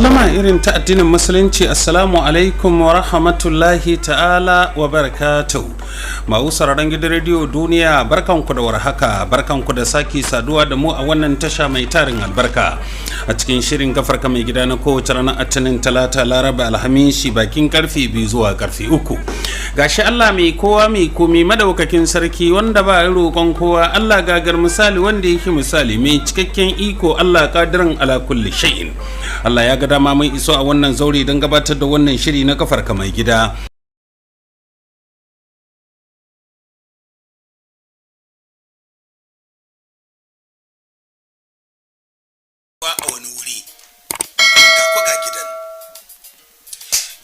sallama irin ta addinin musulunci. Assalamu alaikum wa rahmatullahi ta'ala wa barakatuh. Ma'u sararin gidan rediyo duniya, barkanku da warhaka, barkanku da sake saduwa da mu a wannan tasha mai tarin albarka a cikin shirin gafarka mai gida na kowace ranar Attanin, Talata, Laraba, Alhamishi bakin karfe 2 zuwa karfe 3. Gashi Allah mai kowa mai komi madaukakin sarki wanda ba ya roƙon kowa, Allah gagar misali wanda yake misali mai cikakken iko, Allah kadirin ala kulli shay'in. Allah ya ga dama mun iso a wannan zaure don gabatar da wannan shiri na gafarka mai gida. A wani wuri ga gidan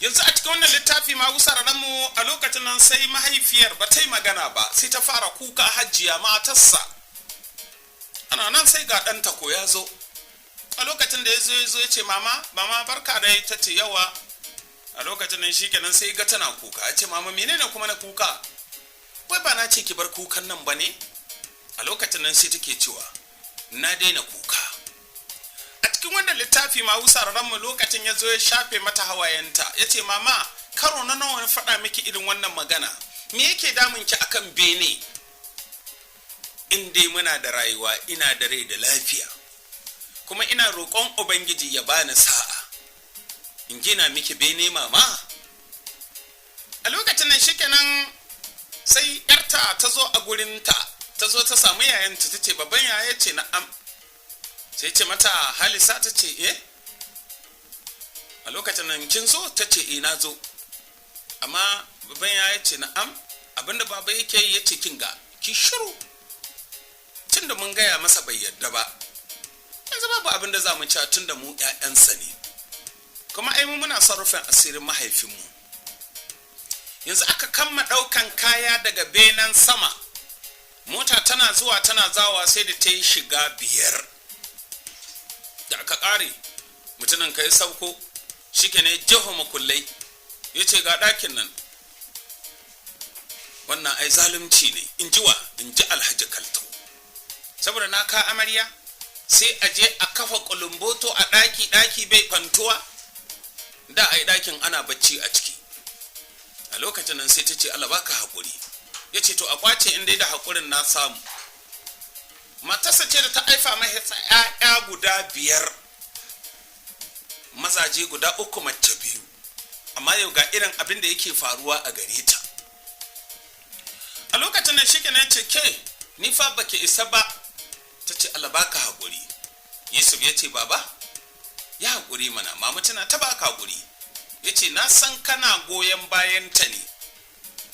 yanzu a cikin wannan littafi ma mu a lokacin nan sai mahaifiyar ba ta yi magana ba, sai ta fara kuka. Hajiya matarsa ana nan sai ga ɗanta ko ya zo. A lokacin da ya zo ya ce mama barka da ta ce yawa. A lokacin nan shi kenan sai ga tana kuka. Ya ce mama menene kuma na kuka? Wai ba na ce ki bar kukan nan ba ne? A lokacin nan sai take cewa na daina kuka. A cikin wannan littafi ma mu lokacin ya zo ya shafe mata hawayenta. Ya ce mama karo na nawa na faɗa miki irin wannan magana? Me yake damunki akan bene? In dai muna da rayuwa, ina da rai da lafiya, kuma ina roƙon Ubangiji ya bani sa'a in gina miki bene mama. A lokacin nan shikenan sai yarta ta zo a gurinta, ta zo ta samu yayanta, ta ce babban yaya ce na'am. Sai ce mata Halisa, ta ce a lokacin nan kin zo? Ta ce na zo. Amma babban yaya ce na'am, abinda baba yake yi yace kin ga ki shiru, tunda mun gaya masa bai yadda ba, yanzu babu abin da za mu ci tun da mu 'ya'yansa ne, kuma ai mu muna sarrafin asirin mahaifinmu. Yanzu aka kamma ɗaukan kaya daga benen sama, mota tana zuwa tana zawa sai da ta yi shiga 5. Da aka ƙare mutumin ka yi sauko, shi ke ne jeho makullai ya ce ga ɗakin nan. Wannan ai zalunci ne, in ji wa? In ji Alhaji Kalto. Saboda na ka amarya sai a je a kafa kulumboto a ɗaki bai kwantuwa. Da ai ɗakin ana bacci a ciki. A lokacin nan sai ta ce Allah baka haƙuri. Ya ce to a kwace in dai da haƙurin na samu. Matarsa ce da ta haifa mai 'ya'ya guda 5, mazaje guda 3 mace 2. Amma yau ga irin abin da yake faruwa a gare ta. A lokacin nan shi kenan ce ke ni fa baki isa ba. Ta ce Allah baka haƙuri. Yusuf ya ce baba ya haƙuri mana, mama tana ta baka haƙuri. Ya ce na san kana goyon bayan ta ne,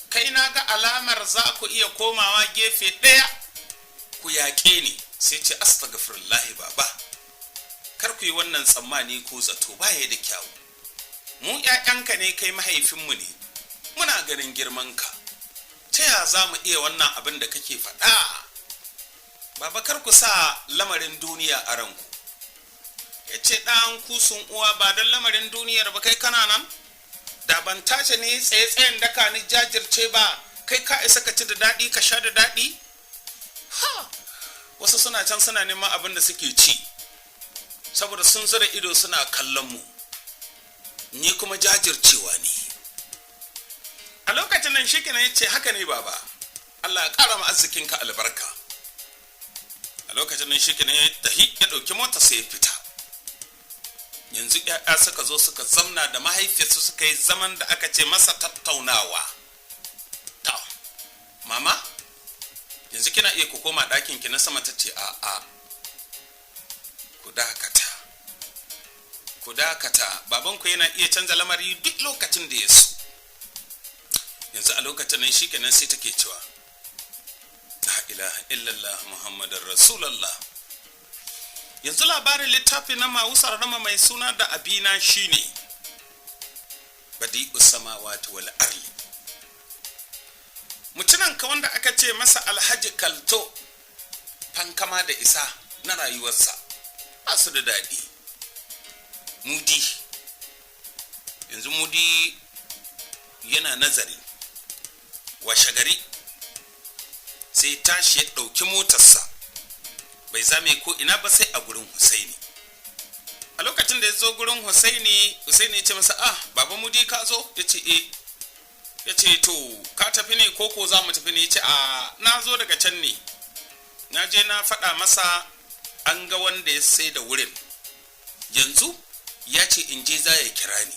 kai na ga alamar za ku iya komawa gefe ɗaya ku yaƙe ni. Sai ce astaghfirullahi baba, kar ku yi wannan tsammani ko zato, baya da kyawu. Mu 'ya'yanka ne, kai mahaifinmu ne, muna ganin girmanka, ta ya za mu iya wannan abin da kake faɗa? Baba kar ku sa lamarin duniya a ranku. Ya ce ɗan kusun uwa, ba don lamarin duniyar ba kai kana nan? Da ban tace ne tsaye-tsayen daka ni jajirce ba, kai ka isa ka ci da daɗi ka sha da daɗi? Ha! Wasu suna can suna neman abin da suke ci, saboda sun zura ido suna kallon mu. Ni kuma jajircewa ne. A lokacin nan shi ya ce haka ne baba, Allah ya ƙara ma arzikinka albarka. A lokacin nan shi ya tahi ya ɗauki mota sai ya fita. Yanzu ƴaƴa suka zo suka zamna da mahaifiyarsu, suka yi zaman da aka ce masa tattaunawa. Ta mama yanzu kina iya ku koma ɗakin ki na sama? Ta ce a'a, ku dakata, babanku yana iya canza lamari duk lokacin da ya so. Yanzu a lokacin nan shi sai take cewa la ilaha illallah muhammadar rasulallah. Yanzu labarin littafi na mawusar rama mai suna da abina shine badi'us samawati wal arli. Mutunan ka wanda aka ce masa Alhaji Kalto, fankama da isa na rayuwarsa ba su da daɗi. Mudi yanzu Mudi yana nazari, washe gari sai tashi ya ɗauki motarsa, bai zame ko ina ba sai a gurin Husaini. a lokacin da ya zo gurin Husaini ya ce masa baba mudi ka zo? Ya ce ya ce to ka tafi ne ko za mu tafi ne? Ya ce na zo daga can ne, na je na faɗa masa an ga wanda ya sai da wurin, yanzu ya ce in je za ya kira ni.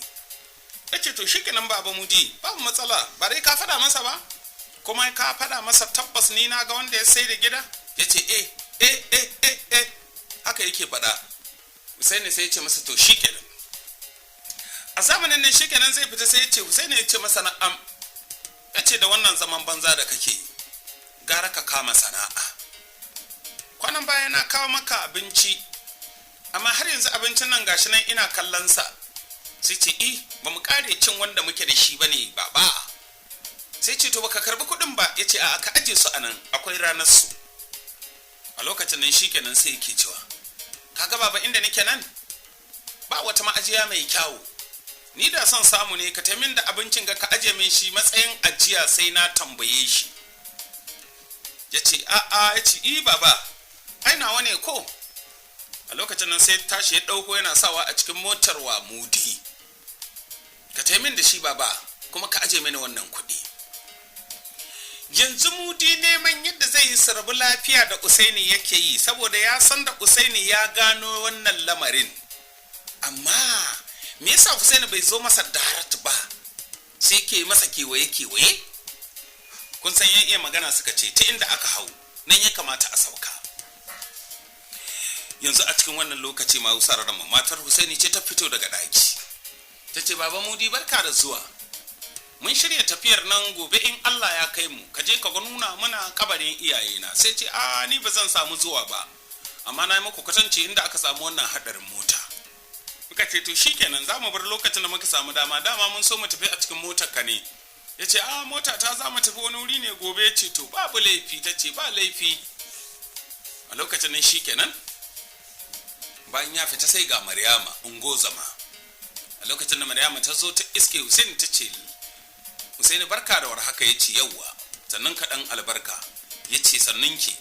Ya ce to shikenan baba mudi, babu matsala, ba dai ka faɗa masa ba, kuma ka faɗa masa tabbas ni na ga wanda ya sai da gida? Ya ce haka yake faɗa. Husaini sai ya ce masa to shikenan. A zamanin nan shikenan zai fita sai ya ce Husaini ya ce masa na'am. Ya ce da wannan zaman banza da kake gara ka kama sana'a. Kwanan baya na kawo maka abinci, amma har yanzu abincin nan gashi nan ina kallon sa. Sai ce ba mu kare cin wanda muke da shi bane baba. Sai ce to baka karbi kuɗin ba? Ya ce ka aje su anan, akwai ranar su. A lokacin nan shikenan sai yake cewa kaga baba inda nake nan ba wata ma'ajiya mai kyawu, ni da son samu ne ka taimin da abincin ga ka aje min shi matsayin ajiya sai na tambaye shi. Ya ce ya ce baba ai nawa ne ko? A lokacin nan sai tashi ya ɗauko yana sawa a cikin motar wa mudi. Ka taimin da shi baba, kuma ka aje mini wannan kuɗi. Yanzu mudi neman yadda zai yi sarbi lafiya da Usaini yake yi, saboda ya san da Usaini ya gano wannan lamarin. Amma me yasa Usaini bai zo masa darat ba, sai ke masa kewaye? Kun san yan iya magana suka ce ta inda aka hau nan ya kamata a sauka. Yanzu a cikin wannan lokaci ma usararan matar Husaini ce ta fito daga daki. Ta ce baba mudi barka da zuwa. Mun shirya tafiyar nan gobe in Allah ya kai mu, ka je ka nuna mana kabarin iyayena. Sai ce ni ba zan samu zuwa ba, amma na yi muku kwatance inda aka samu wannan hadarin mota. Muka ce to shikenan za mu bar lokacin da muka samu dama mun so mu tafi a cikin motar ka ne. Ya ce mota ta za mu tafi wani wuri ne gobe. Ce to babu laifi. Ta ce ba laifi. A lokacin nan shikenan bayan ya fita sai ga Maryama ungozama. A lokacin da Maryama ta zo ta iske Husaini ta ce Husaini barka da warhaka. Ya ce yawwa, sannan ka dan albarka. Ya ce sannan ki.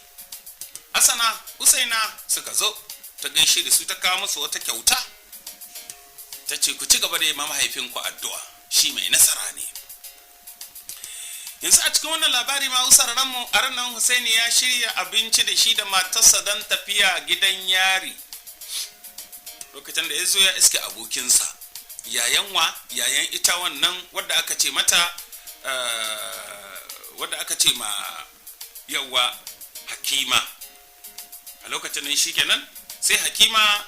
Asana Husaina suka zo ta gaishe da su, ta kawo musu wata kyauta. Ta ce ku ci gaba da yi mahaifinku addu'a, shi mai nasara ne. Yanzu a cikin wannan labari ma usararmu a ranar Husaini ya shirya abinci da shi da matarsa don tafiya gidan yari. Lokacin da ya zo ya iske abokinsa, yayan ita wannan wadda aka ce mata wadda aka ce ma yawa Hakima. A lokacin nan shikenan sai Hakima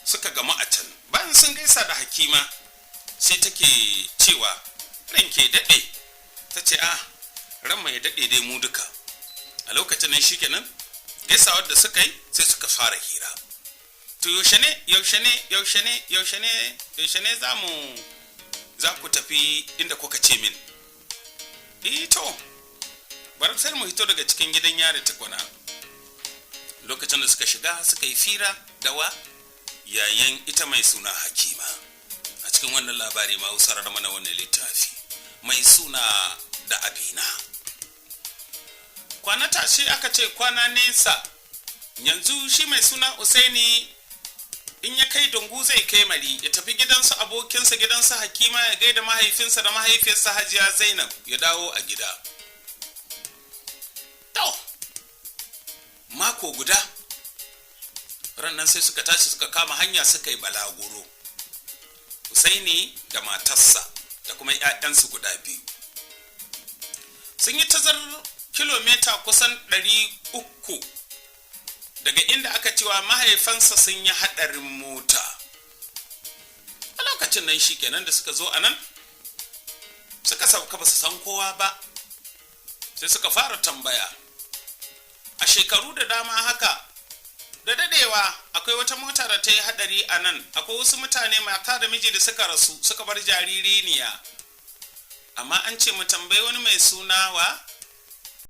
suka gamu a can. Bayan sun gaisa da Hakima sai take cewa ranke daɗe. Ta ce ran mai daɗe dai mu duka. A lokacin nan shikenan gaisawar da suka yi sai suka fara hira. To yaushe ne za ku tafi inda kuka ce min? To bari sai mu hito daga cikin gidan yari tukuna. Lokacin da suka shiga suka yi fira da yayin ita mai suna Hakima. A cikin wannan labari ma usarar mana wannan littafi mai suna da abina. Kwana tashi aka ce kwana nesa. Yanzu shi mai suna Usaini in ya kai dungu zai kai mari, ya tafi gidansa abokinsa gidansa Hakima ya gaida mahaifinsa da mahaifiyarsa Hajiya Zainab ya dawo a gida. To mako guda rannan sai suka tashi suka kama hanya suka yi balaguro. Usaini da matarsa da kuma ƴaƴansu guda biyu sun yi tazar kilomita kusan 300 daga inda aka cewa mahaifansa sun yi hadarin mota. A lokacin nan shikenan da suka zo anan suka sauka ba su san kowa ba, sai suka fara tambaya. A shekaru da dama haka da dadewa akwai wata mota da ta yi hadari a nan, akwai wasu mutane mata da miji da suka rasu suka bar jaririniya, amma an ce mu tambayi wani mai suna